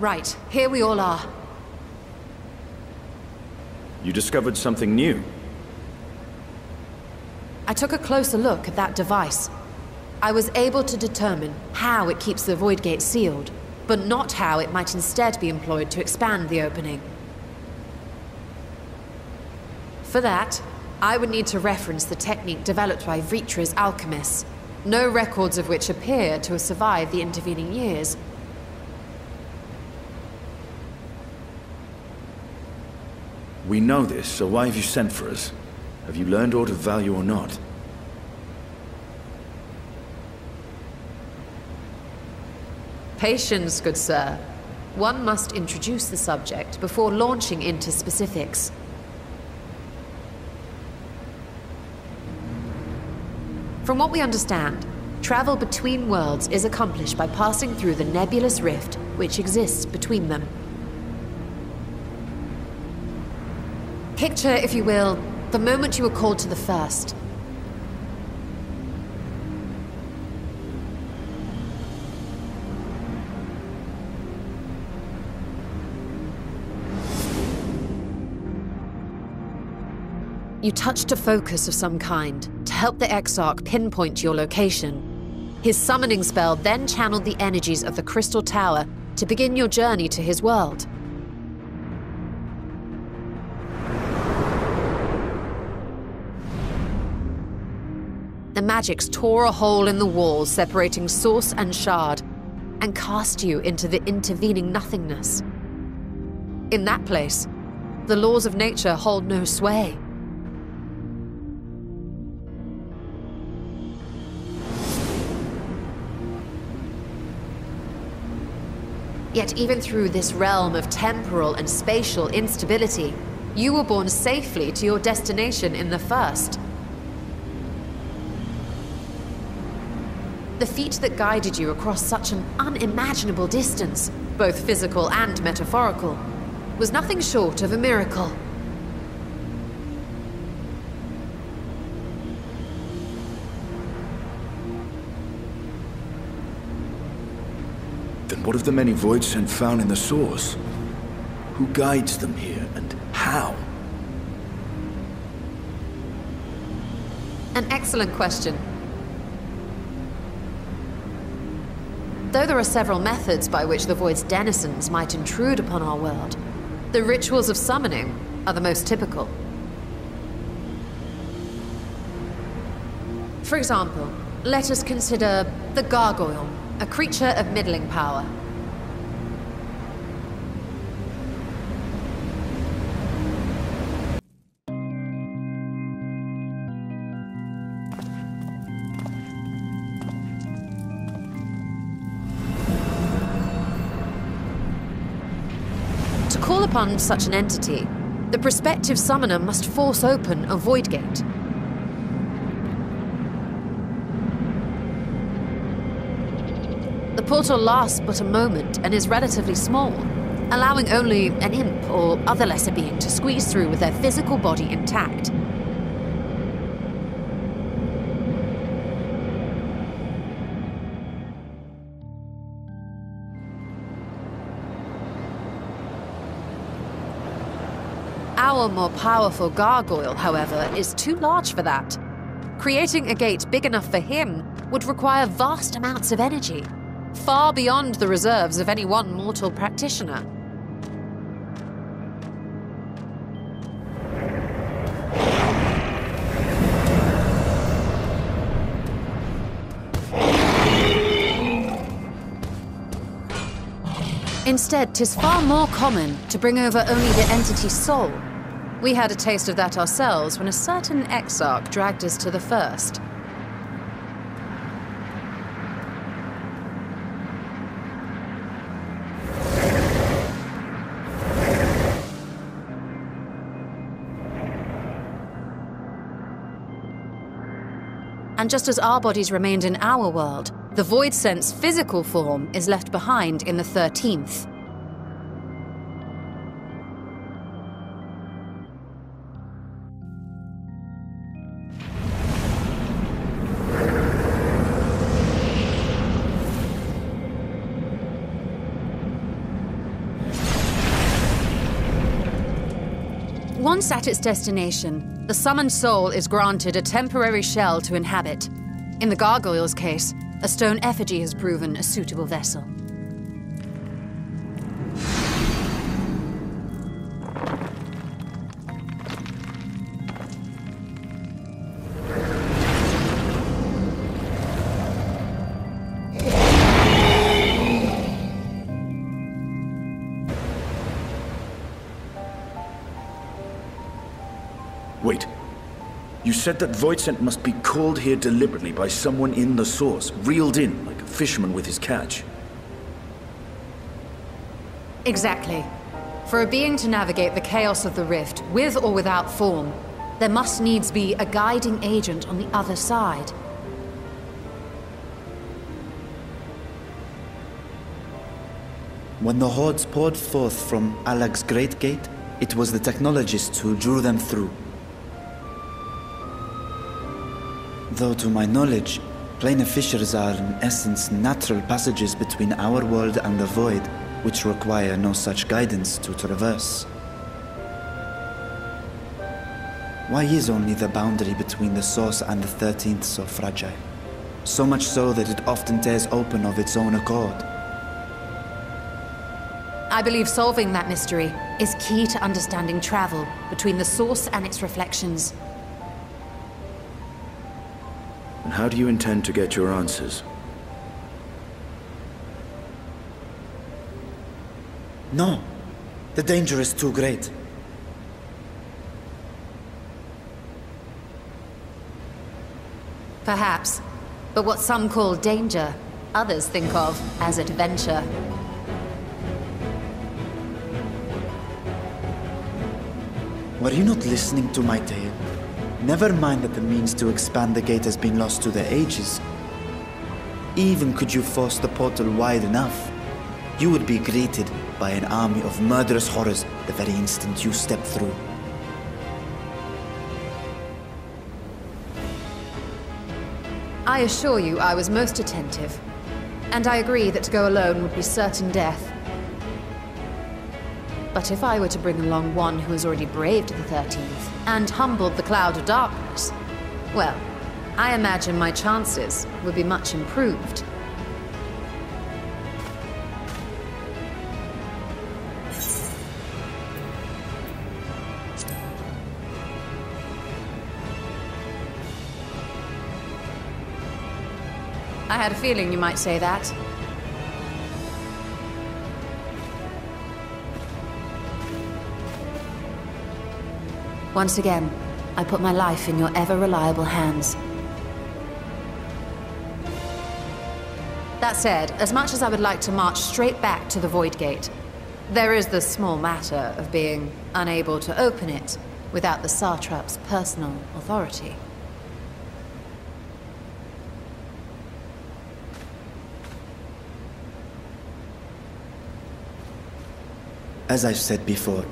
Right, here we all are. You discovered something new? I took a closer look at that device. I was able to determine how it keeps the Void Gate sealed, but not how it might instead be employed to expand the opening. For that, I would need to reference the technique developed by Vritra's alchemists, no records of which appear to have survived the intervening years. We know this, so why have you sent for us? Have you learned aught of value or not? Patience, good sir. One must introduce the subject before launching into specifics. From what we understand, travel between worlds is accomplished by passing through the nebulous rift which exists between them. Picture, if you will, the moment you were called to the first. You touched a focus of some kind to help the Exarch pinpoint your location. His summoning spell then channeled the energies of the Crystal Tower to begin your journey to his world. The magics tore a hole in the wall separating source and shard, and cast you into the intervening nothingness. In that place, the laws of nature hold no sway. Yet even through this realm of temporal and spatial instability, you were borne safely to your destination in the first. The feat that guided you across such an unimaginable distance, both physical and metaphorical, was nothing short of a miracle. Then what of the many voids sent found in the source? Who guides them here, and how? An excellent question. Though there are several methods by which the Void's denizens might intrude upon our world, the rituals of summoning are the most typical. For example, let us consider the Gargoyle, a creature of middling power. To call upon such an entity, the prospective summoner must force open a void gate. The portal lasts but a moment and is relatively small, allowing only an imp or other lesser being to squeeze through with their physical body intact. Our more powerful gargoyle, however, is too large for that. Creating a gate big enough for him would require vast amounts of energy, far beyond the reserves of any one mortal practitioner. Instead, 'tis far more common to bring over only the entity's soul. We had a taste of that ourselves when a certain Exarch dragged us to the first. And just as our bodies remained in our world, the Void Sense physical form is left behind in the 13th. Once at its destination, the summoned soul is granted a temporary shell to inhabit. In the gargoyle's case, a stone effigy has proven a suitable vessel. Wait. You said that Voidsent must be called here deliberately by someone in the source, reeled in like a fisherman with his catch. Exactly. For a being to navigate the chaos of the rift, with or without form, there must needs be a guiding agent on the other side. When the hordes poured forth from Alag's Great Gate, it was the technologists who drew them through. Though to my knowledge, planar fissures are in essence natural passages between our world and the void, which require no such guidance to traverse. Why is only the boundary between the source and the 13th so fragile? So much so that it often tears open of its own accord. I believe solving that mystery is key to understanding travel between the source and its reflections. And how do you intend to get your answers? No. The danger is too great. Perhaps. But what some call danger, others think of as adventure. Were you not listening to my tale? Never mind that the means to expand the gate has been lost to the ages. Even could you force the portal wide enough, you would be greeted by an army of murderous horrors the very instant you step through. I assure you I was most attentive. And I agree that to go alone would be certain death. But if I were to bring along one who has already braved the 13th, and humbled the cloud of darkness, well, I imagine my chances would be much improved. I had a feeling you might say that. Once again, I put my life in your ever-reliable hands. That said, as much as I would like to march straight back to the Void Gate, there is the small matter of being unable to open it without the Satrap's personal authority. As I've said before,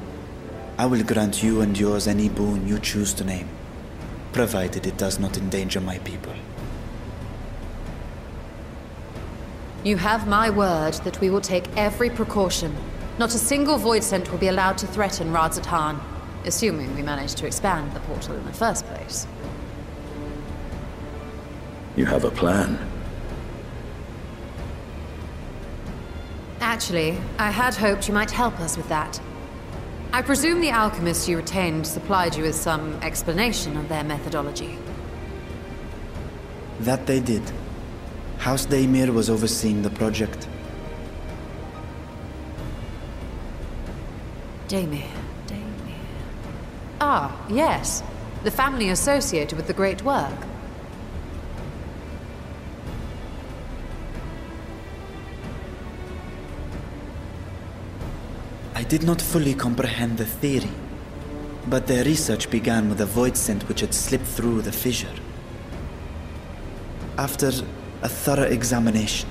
I will grant you and yours any boon you choose to name, provided it does not endanger my people. You have my word that we will take every precaution. Not a single Voidsent will be allowed to threaten Radzatan, assuming we manage to expand the portal in the first place. You have a plan. Actually, I had hoped you might help us with that. I presume the alchemists you retained supplied you with some explanation of their methodology. That they did. House Daymir was overseeing the project. Daymir. Ah, yes. The family associated with the great work. I did not fully comprehend the theory, but their research began with a Voidsent which had slipped through the fissure. After a thorough examination,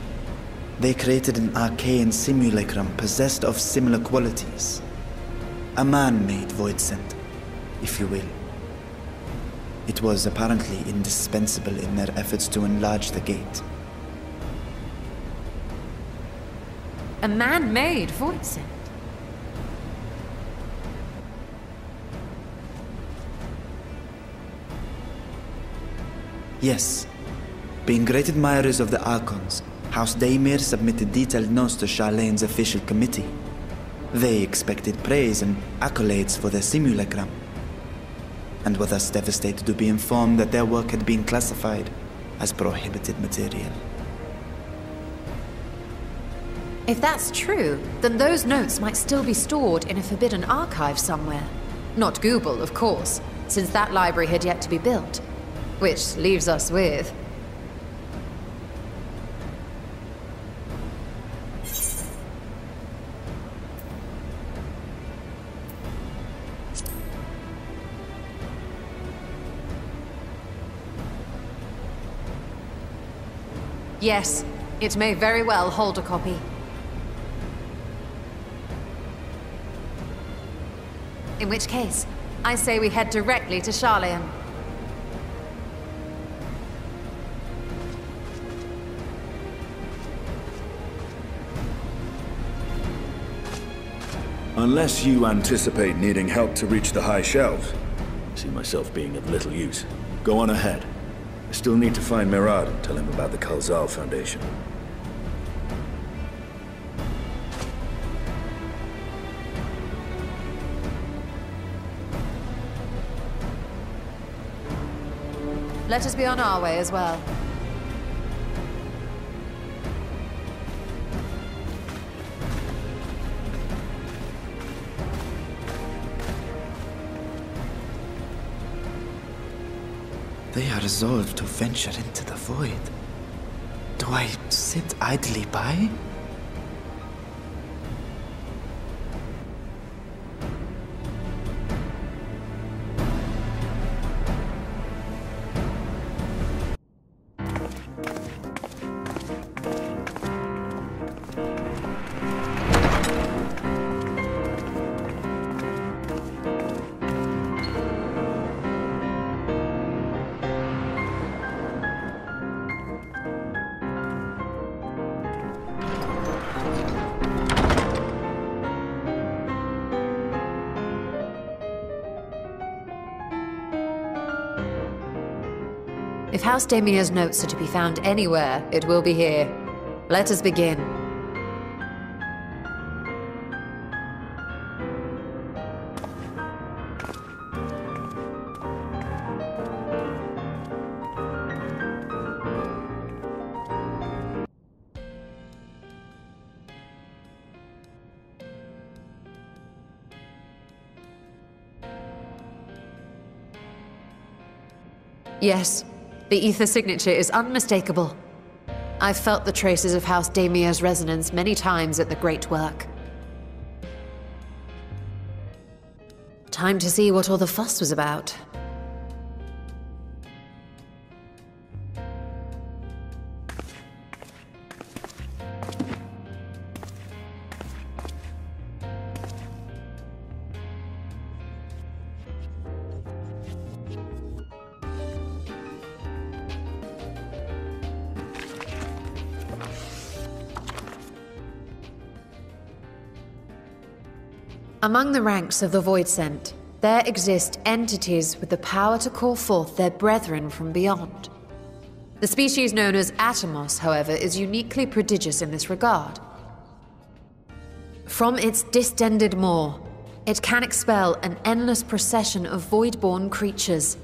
they created an arcane simulacrum possessed of similar qualities. A man-made Voidsent, if you will. It was apparently indispensable in their efforts to enlarge the gate. A man-made Voidsent? Yes. Being great admirers of the Archons, House Daemir submitted detailed notes to Charlene's official committee. They expected praise and accolades for their simulacrum, and were thus devastated to be informed that their work had been classified as prohibited material. If that's true, then those notes might still be stored in a forbidden archive somewhere. Not Google, of course, since that library had yet to be built. Which leaves us with... Yes, it may very well hold a copy. In which case, I say we head directly to Charlene. Unless you anticipate needing help to reach the high shelves, I see myself being of little use. Go on ahead. I still need to find Mirad and tell him about the Khalzal Foundation. Let us be on our way as well. They are resolved to venture into the void. Do I sit idly by? If House Daemir's notes are to be found anywhere, it will be here. Let us begin. Yes. The ether signature is unmistakable. I've felt the traces of House Daemir's resonance many times at the Great Work. Time to see what all the fuss was about. Among the ranks of the Voidsent, there exist entities with the power to call forth their brethren from beyond. The species known as Atomos, however, is uniquely prodigious in this regard. From its distended maw, it can expel an endless procession of void-born creatures,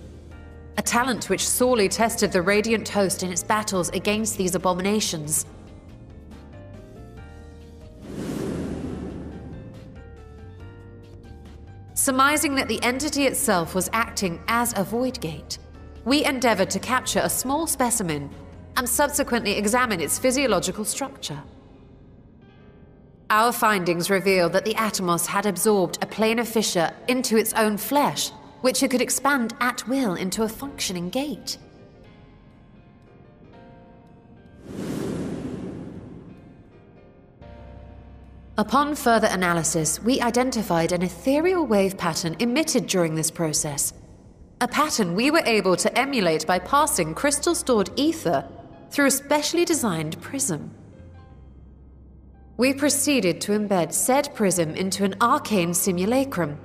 a talent which sorely tested the Radiant Host in its battles against these abominations. Surmising that the entity itself was acting as a void gate, we endeavored to capture a small specimen and subsequently examine its physiological structure. Our findings revealed that the Atomos had absorbed a planar fissure into its own flesh, which it could expand at will into a functioning gate. Upon further analysis, we identified an ethereal wave pattern emitted during this process. A pattern we were able to emulate by passing crystal-stored ether through a specially designed prism. We proceeded to embed said prism into an arcane simulacrum,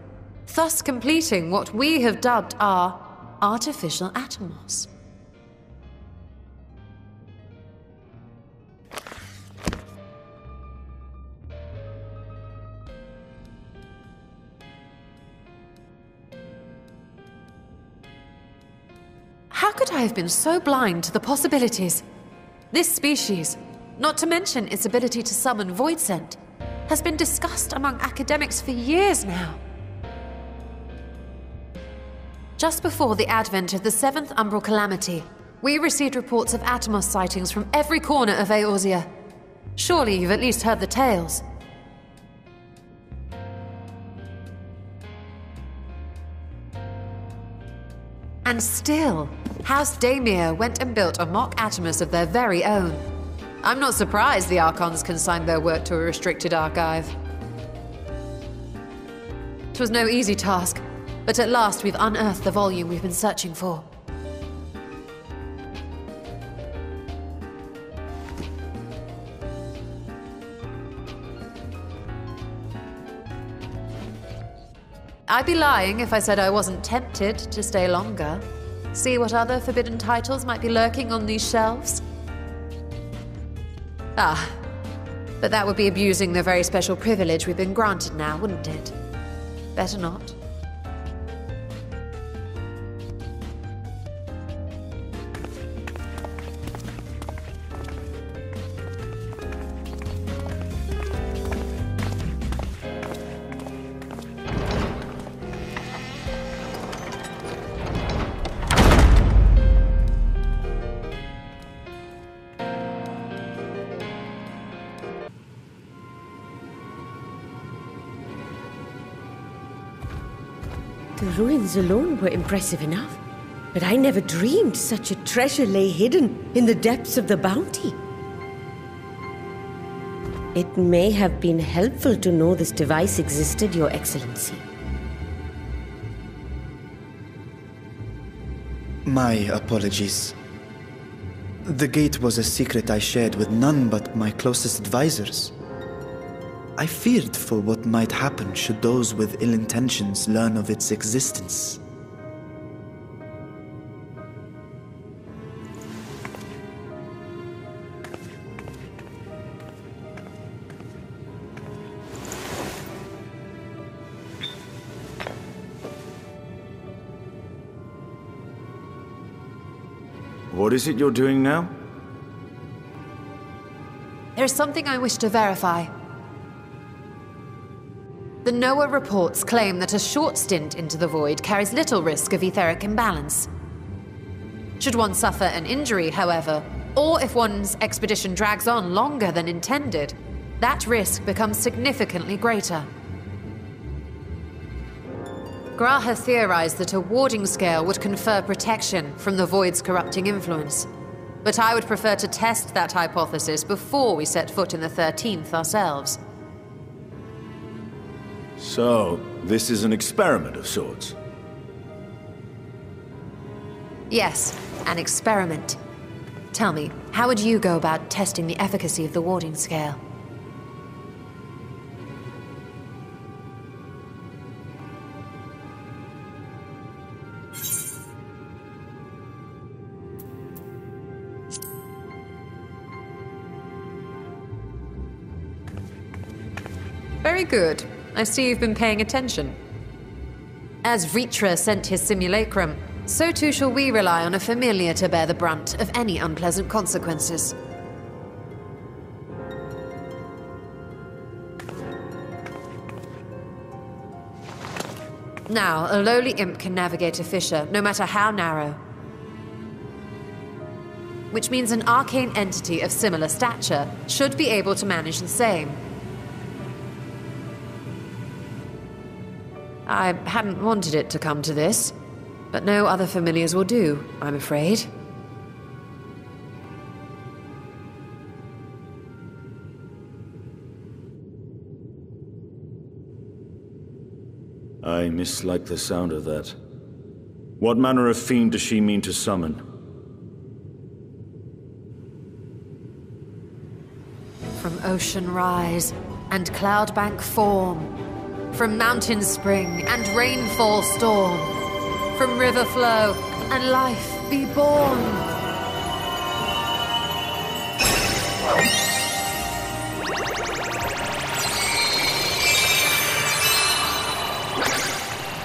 thus completing what we have dubbed our artificial Atomos. could I have been so blind to the possibilities? This species, not to mention its ability to summon void scent, has been discussed among academics for years now. Just before the advent of the 7th Umbral Calamity, we received reports of Atomos sightings from every corner of Eorzea. Surely you've at least heard the tales. And still, House Daemir went and built a mock Atomos of their very own. I'm not surprised the Archons consigned their work to a restricted archive. It was no easy task, but at last we've unearthed the volume we've been searching for. I'd be lying if I said I wasn't tempted to stay longer. See what other forbidden titles might be lurking on these shelves. Ah, but that would be abusing the very special privilege we've been granted now, wouldn't it? Better not. The ruins alone were impressive enough, but I never dreamed such a treasure lay hidden in the depths of the bounty. It may have been helpful to know this device existed, Your Excellency. My apologies. The gate was a secret I shared with none but my closest advisors. I feared for what might happen should those with ill intentions learn of its existence. What is it you're doing now? There's something I wish to verify. The NOAA reports claim that a short stint into the void carries little risk of etheric imbalance. Should one suffer an injury, however, or if one's expedition drags on longer than intended, that risk becomes significantly greater. Graha theorized that a warding scale would confer protection from the void's corrupting influence, but I would prefer to test that hypothesis before we set foot in the 13th ourselves. So, this is an experiment of sorts? Yes, an experiment. Tell me, how would you go about testing the efficacy of the warding scale? Very good. I see you've been paying attention. As Vritra sent his simulacrum, so too shall we rely on a familiar to bear the brunt of any unpleasant consequences. Now, a lowly imp can navigate a fissure, no matter how narrow. Which means an arcane entity of similar stature should be able to manage the same. I hadn't wanted it to come to this, but no other familiars will do, I'm afraid. I mislike the sound of that. What manner of fiend does she mean to summon? From ocean rise and cloudbank form, from mountain spring and rainfall storm, from river flow and life be born.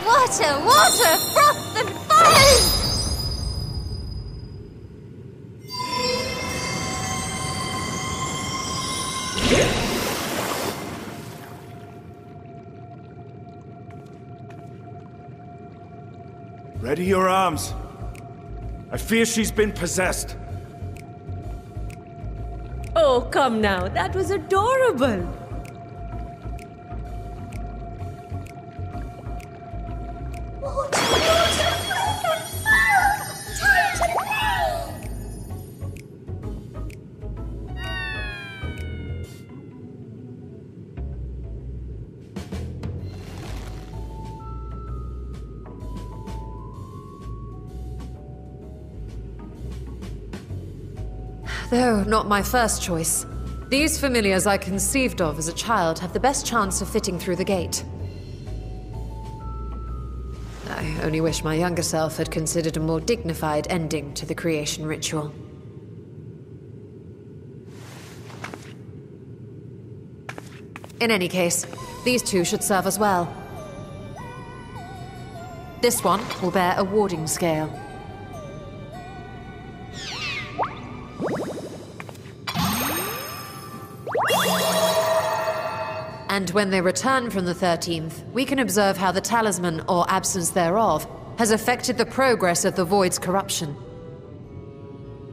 Water, water, froth and foam! Ready your arms. I fear she's been possessed. Oh, come now. That was adorable. Though not my first choice, these familiars I conceived of as a child have the best chance of fitting through the gate. I only wish my younger self had considered a more dignified ending to the creation ritual. In any case, these two should serve us well. This one will bear a warding scale. And when they return from the 13th, we can observe how the talisman, or absence thereof, has affected the progress of the Void's corruption.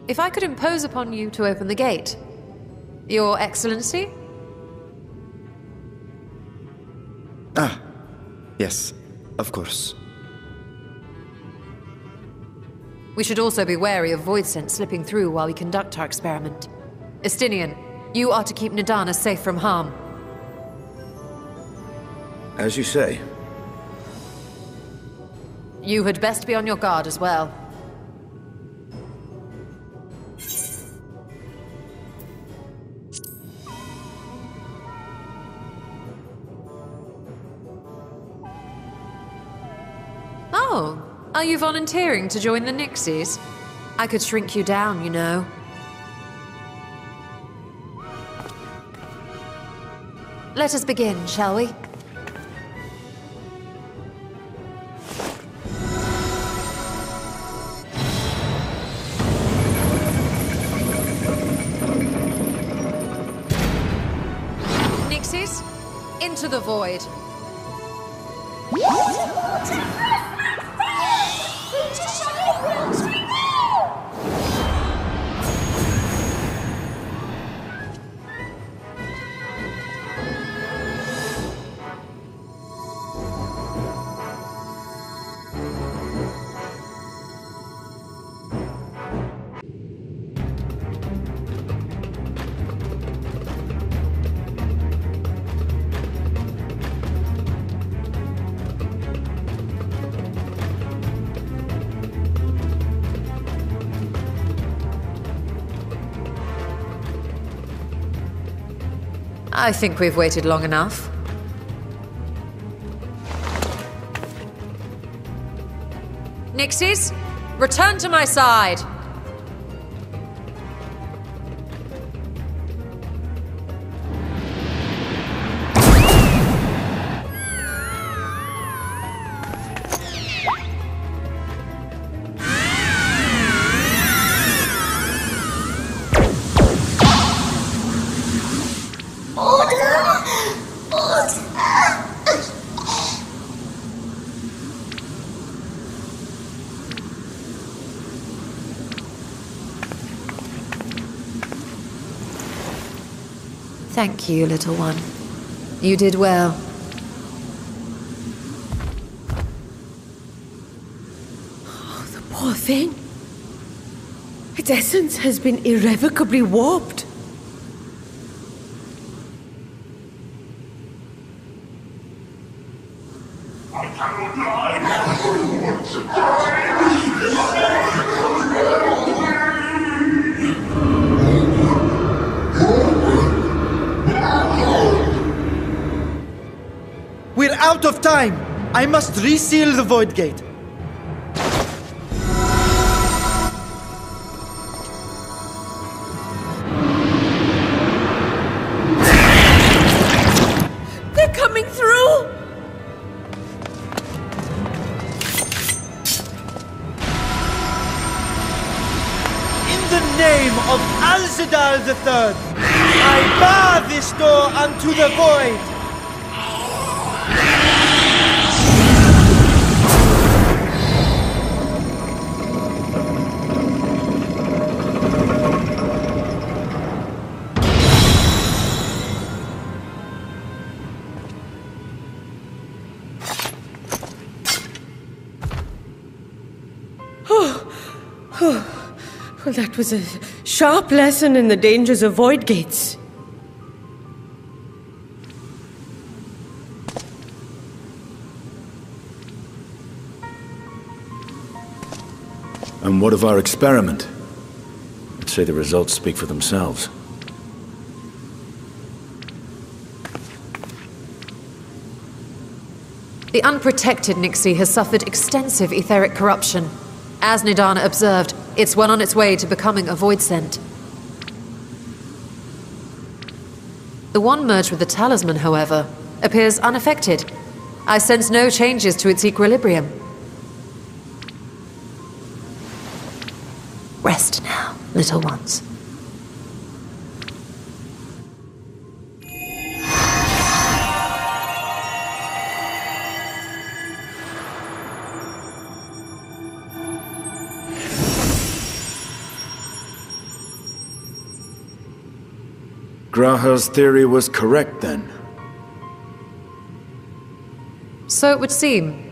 If I could impose upon you to open the gate, Your Excellency? Ah, yes, of course. We should also be wary of void scent slipping through while we conduct our experiment. Estinian, you are to keep Nadana safe from harm. As you say. You had best be on your guard as well. Oh, are you volunteering to join the Nixies? I could shrink you down, you know. Let us begin, shall we? Nixies, into the void. I think we've waited long enough. Nixies, return to my side! Thank you, little one. You did well. Oh, the poor thing. Its essence has been irrevocably warped. We're out of time! I must reseal the Void Gate. They're coming through! In the name of Alzadal III, I bar this door unto the Void! Well, that was a sharp lesson in the dangers of void gates. And what of our experiment? I'd say the results speak for themselves. The unprotected Nixie has suffered extensive etheric corruption. As Nidana observed, it's well on its way to becoming a void scent. The one merged with the talisman, however, appears unaffected. I sense no changes to its equilibrium. Rest now, little ones. Graha's theory was correct, then. So it would seem.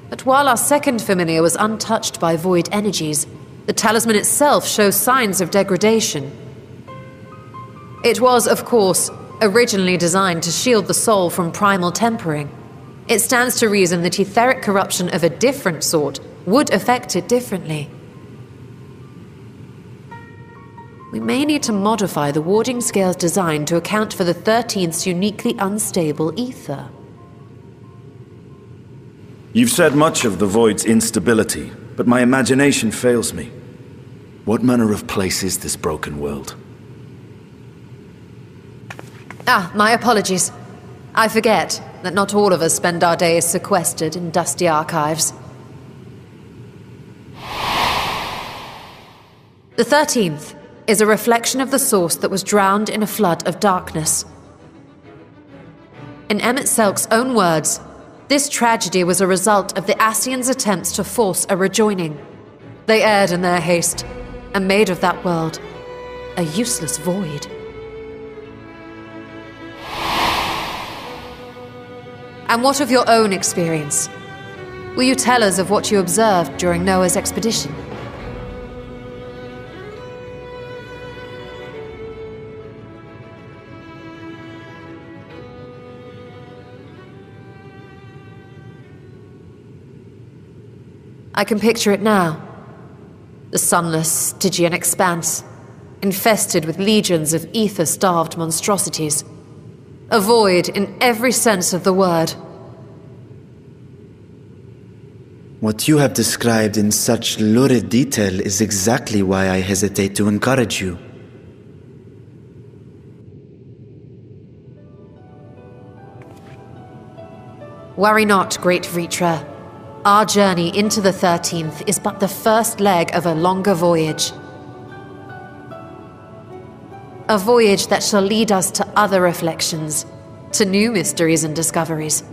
But while our second familiar was untouched by void energies, the talisman itself shows signs of degradation. It was, of course, originally designed to shield the soul from primal tempering. It stands to reason that etheric corruption of a different sort would affect it differently. We may need to modify the warding scale's design to account for the 13th's uniquely unstable ether. You've said much of the Void's instability, but my imagination fails me. What manner of place is this broken world? Ah, my apologies. I forget that not all of us spend our days sequestered in dusty archives. The 13th is a reflection of the source that was drowned in a flood of darkness. In Emmett Selk's own words, this tragedy was a result of the Ascians' attempts to force a rejoining. They erred in their haste, and made of that world a useless void. And what of your own experience? Will you tell us of what you observed during Noah's expedition? I can picture it now. The sunless, Stygian expanse, infested with legions of ether-starved monstrosities. A void in every sense of the word. What you have described in such lurid detail is exactly why I hesitate to encourage you. Worry not, great Vritra. Our journey into the 13th is but the first leg of a longer voyage. A voyage that shall lead us to other reflections, to new mysteries and discoveries.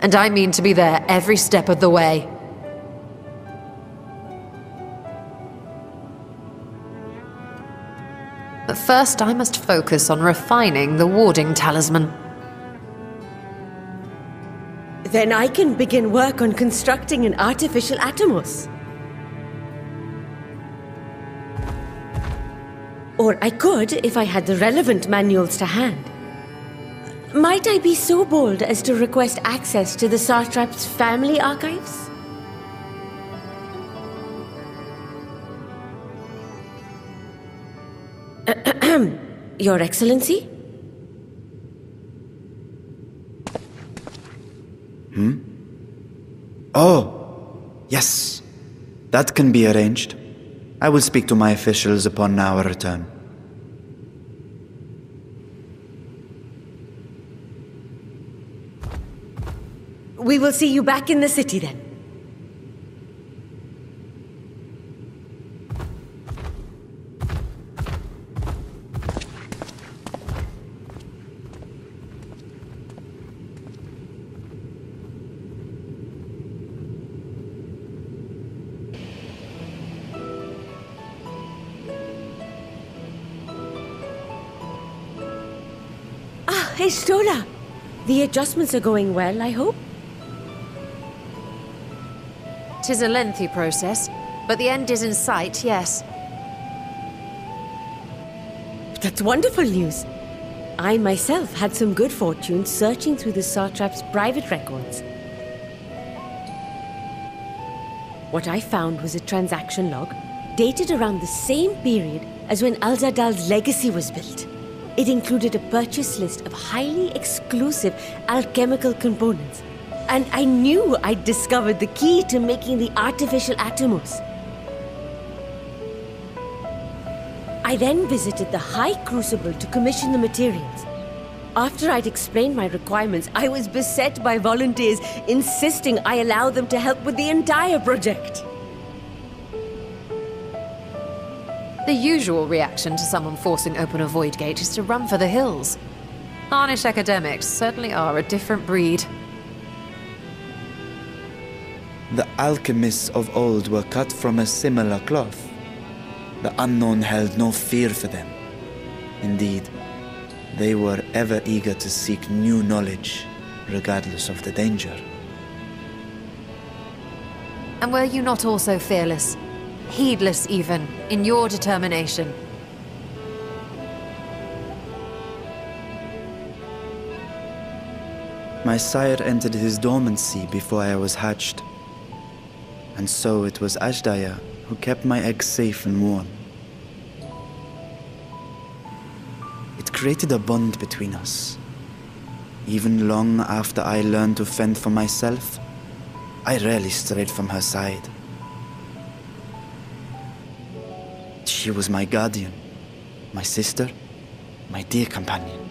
And I mean to be there every step of the way. But first I must focus on refining the warding talisman. Then I can begin work on constructing an artificial Atomos. Or I could, if I had the relevant manuals to hand. Might I be so bold as to request access to the Satrap's family archives? Your Excellency? Oh, yes. That can be arranged. I will speak to my officials upon our return. We will see you back in the city then. Hey, Stola. The adjustments are going well, I hope? 'Tis a lengthy process, but the end is in sight, yes. That's wonderful news. I myself had some good fortune searching through the Satrap's private records. What I found was a transaction log dated around the same period as when Al-Zadal's legacy was built. It included a purchase list of highly exclusive alchemical components, and I knew I'd discovered the key to making the artificial Atomos. I then visited the High Crucible to commission the materials. After I'd explained my requirements, I was beset by volunteers insisting I allow them to help with the entire project. The usual reaction to someone forcing open a void gate is to run for the hills. Harnish academics certainly are a different breed. The alchemists of old were cut from a similar cloth. The unknown held no fear for them. Indeed, they were ever eager to seek new knowledge, regardless of the danger. And were you not also fearless? Heedless even, in your determination? My sire entered his dormancy before I was hatched. And so it was Ashdaya who kept my eggs safe and warm. It created a bond between us. Even long after I learned to fend for myself, I rarely strayed from her side. She was my guardian, my sister, my dear companion.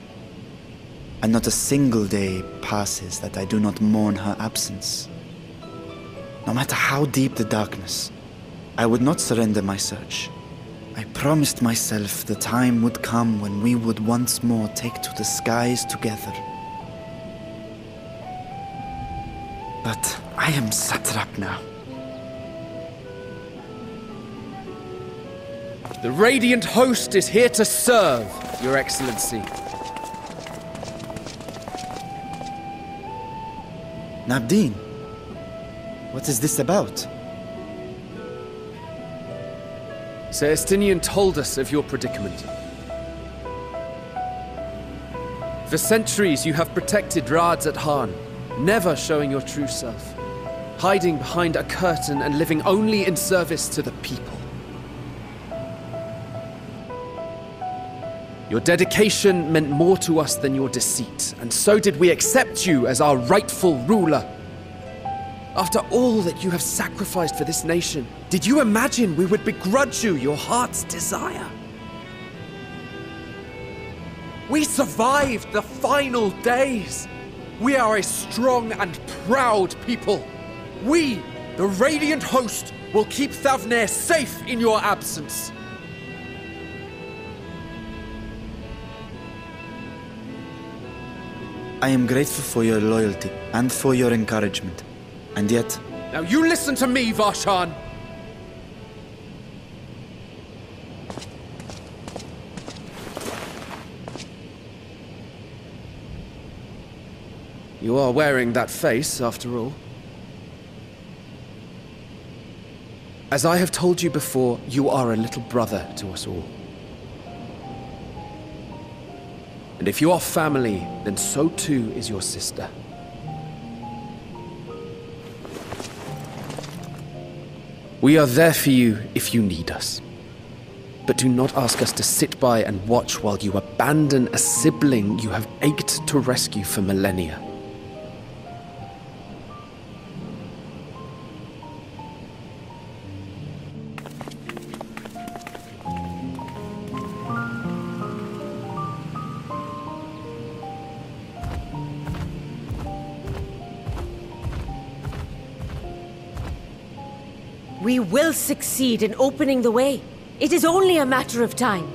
And not a single day passes that I do not mourn her absence. No matter how deep the darkness, I would not surrender my search. I promised myself the time would come when we would once more take to the skies together. But I am satrap now. The Radiant Host is here to serve, Your Excellency. Nabdeen, what is this about? Celestinian told us of your predicament. For centuries you have protected Rads at Han, never showing your true self, hiding behind a curtain and living only in service to the people. Your dedication meant more to us than your deceit, and so did we accept you as our rightful ruler. After all that you have sacrificed for this nation, did you imagine we would begrudge you your heart's desire? We survived the final days. We are a strong and proud people. We, the Radiant Host, will keep Thavnair safe in your absence. I am grateful for your loyalty and for your encouragement. And yet... Now you listen to me, Varshan! You are wearing that face, after all. As I have told you before, you are a little brother to us all. And if you are family, then so too is your sister. We are there for you if you need us. But do not ask us to sit by and watch while you abandon a sibling you have ached to rescue for millennia. We will succeed in opening the way. It is only a matter of time.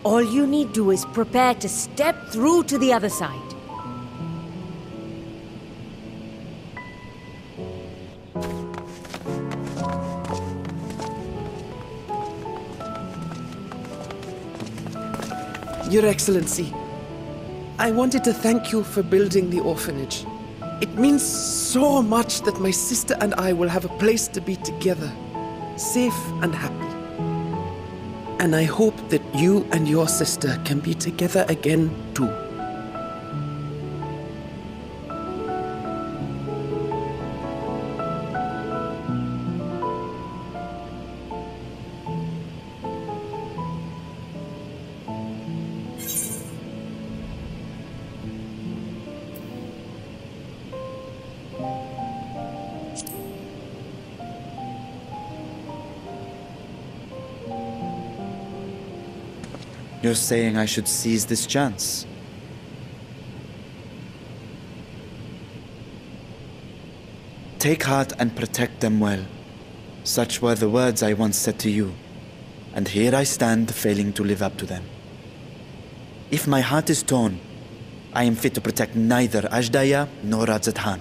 All you need do is prepare to step through to the other side. Your Excellency, I wanted to thank you for building the orphanage. It means so much that my sister and I will have a place to be together, safe and happy. And I hope that you and your sister can be together again, too. You're saying I should seize this chance? Take heart and protect them well. Such were the words I once said to you, and here I stand failing to live up to them. If my heart is torn, I am fit to protect neither Ajdaya nor Radzathan.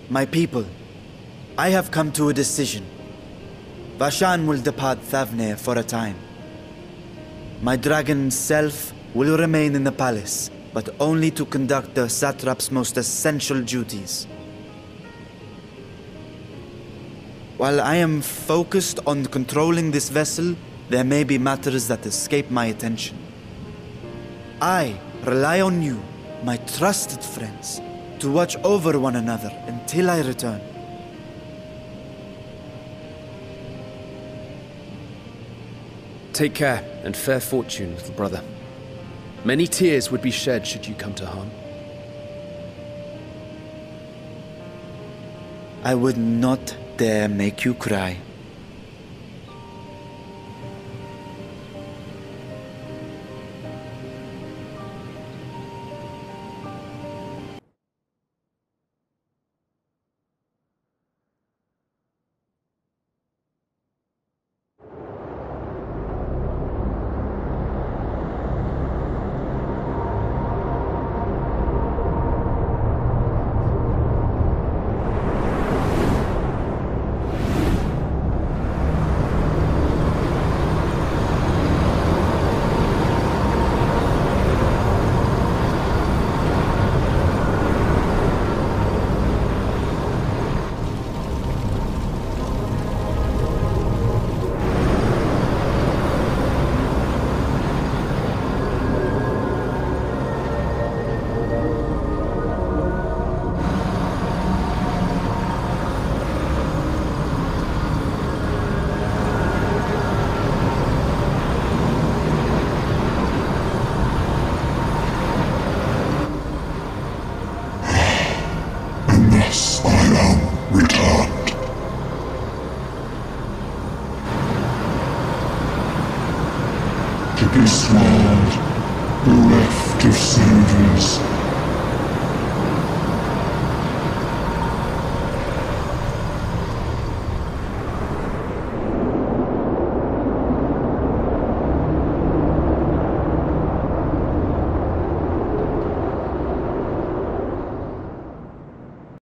My people, I have come to a decision. Vashan will depart Thavne for a time. My dragon self will remain in the palace, but only to conduct the satrap's most essential duties. While I am focused on controlling this vessel, there may be matters that escape my attention. I rely on you, my trusted friends, to watch over one another until I return. Take care and fair fortune, little brother. Many tears would be shed should you come to harm. I would not dare make you cry. This land, bereft of saviors,